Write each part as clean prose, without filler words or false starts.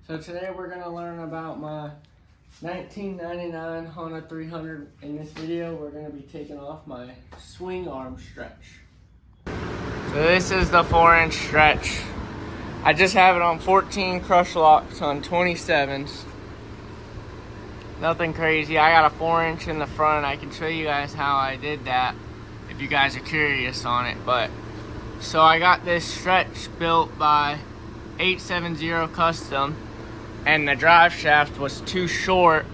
So today we're going to learn about my 1999 Honda 300. In this video, we're going to be taking off my swing arm stretch. So this is the 4-inch stretch. I just have it on 14 crush locks on 27s. Nothing crazy. I got a 4-inch in the front. I can show you guys how I did that if you guys are curious on it. But so I got this stretch built by 870 Custom, and the drive shaft was too short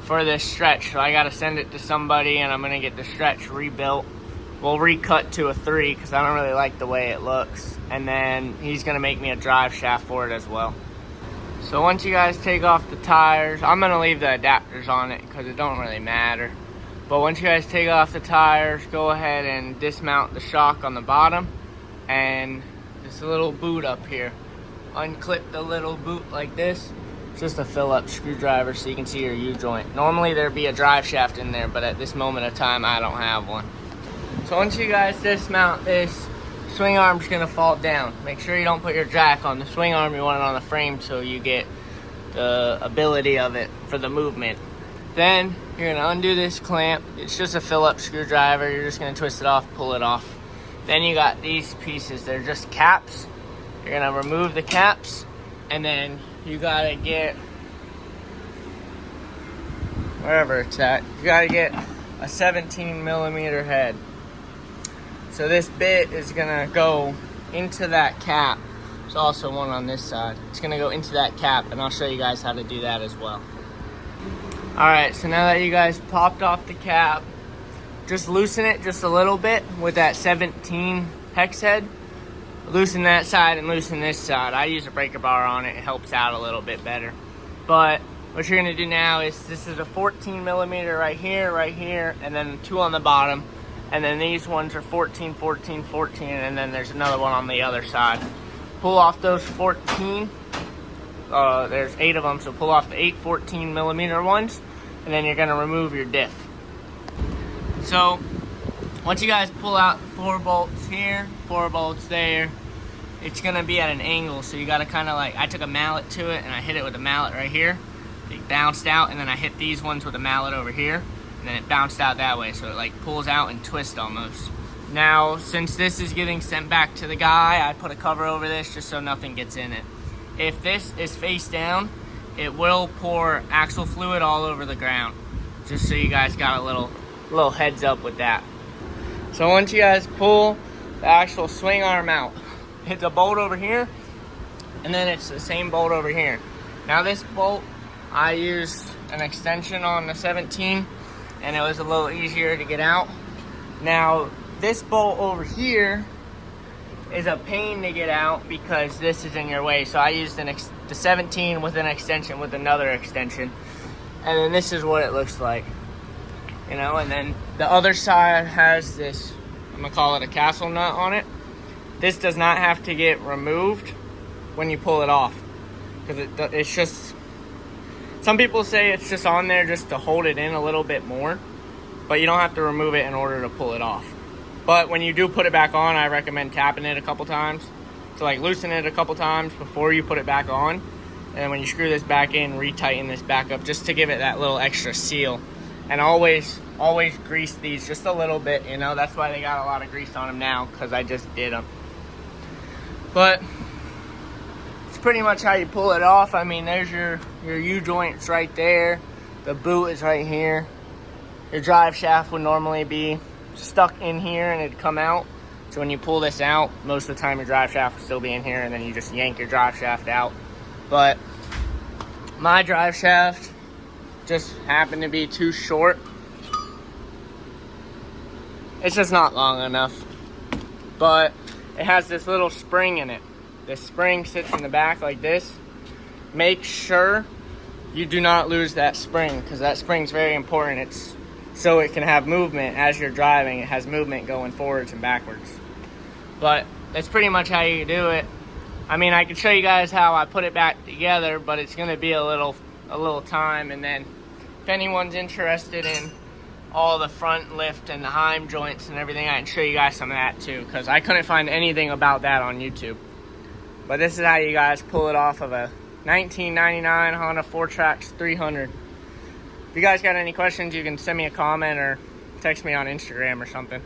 for this stretch, so I got to send it to somebody, and I'm going to get the stretch rebuilt. We'll recut to a 3 because I don't really like the way it looks, and then he's going to make me a drive shaft for it as well. So once you guys take off the tires, I'm going to leave the adapters on it because it don't really matter. But once you guys take off the tires, go ahead and dismount the shock on the bottom and this little boot up here. Unclip the little boot like this. It's just a Phillips screwdriver so you can see your U-joint. Normally there'd be a drive shaft in there, but at this moment of time I don't have one. So once you guys dismount this, swing arm's gonna fall down. Make sure you don't put your jack on the swing arm, you want it on the frame so you get the ability of it for the movement. Then you're gonna undo this clamp. It's just a Phillips screwdriver. You're just gonna twist it off, pull it off. Then you got these pieces, they're just caps. You're gonna remove the caps, and then you gotta get, wherever it's at, you gotta get a 17mm head. So this bit is gonna go into that cap. There's also one on this side. It's gonna go into that cap, and I'll show you guys how to do that as well. Alright, so now that you guys popped off the cap, just loosen it just a little bit with that 17 hex head. Loosen that side and loosen this side. I use a breaker bar on it. It helps out a little bit better. But what you're going to do now is, this is a 14mm right here, and then 2 on the bottom. And then these ones are 14, 14, 14, and then there's another one on the other side. Pull off those 14. There's 8 of them, so pull off the 8 14mm ones, and then you're going to remove your diff. So once you guys pull out 4 bolts here, 4 bolts there, it's gonna be at an angle, so you gotta kind of like, I took a mallet to it and I hit it with a mallet right here. It bounced out, and then I hit these ones with a mallet over here, and then it bounced out that way, so it like pulls out and twists almost. Now, since this is getting sent back to the guy, I put a cover over this just so nothing gets in it. If this is face down, it will pour axle fluid all over the ground, just so you guys got a little heads up with that. So once you guys pull the actual swing arm out, hit the bolt over here, and then it's the same bolt over here. Now this bolt, I used an extension on the 17, and it was a little easier to get out. Now this bolt over here is a pain to get out because this is in your way. So I used the 17 with an extension with another extension, and then this is what it looks like. You know, and then the other side has this, I'm gonna call it a castle nut on it. This does not have to get removed when you pull it off, because it's just, some people say it's just on there just to hold it in a little bit more, but you don't have to remove it in order to pull it off. But when you do put it back on, I recommend tapping it a couple times. So like loosen it a couple times before you put it back on, and when you screw this back in, retighten this back up just to give it that little extra seal. And always grease these just a little bit, you know. That's why they got a lot of grease on them now, because I just did them. But it's pretty much how you pull it off. I mean, there's your U-joints right there. The boot is right here. Your drive shaft would normally be stuck in here and it'd come out. So when you pull this out, most of the time your drive shaft will still be in here, and then you just yank your drive shaft out. But my drive shaft just happened to be too short. It's just not long enough. But it has this little spring in it. This spring sits in the back like this. Make sure you do not lose that spring, because that spring's very important. It's so it can have movement as you're driving. It has movement going forwards and backwards. But that's pretty much how you do it. I mean, I can show you guys how I put it back together, but it's gonna be a little time, and then if anyone's interested in all the front lift and the Heim joints and everything, I can show you guys some of that too, because I couldn't find anything about that on YouTube. But this is how you guys pull it off of a 1999 Honda FourTrax 300. If you guys got any questions, you can send me a comment or text me on Instagram or something.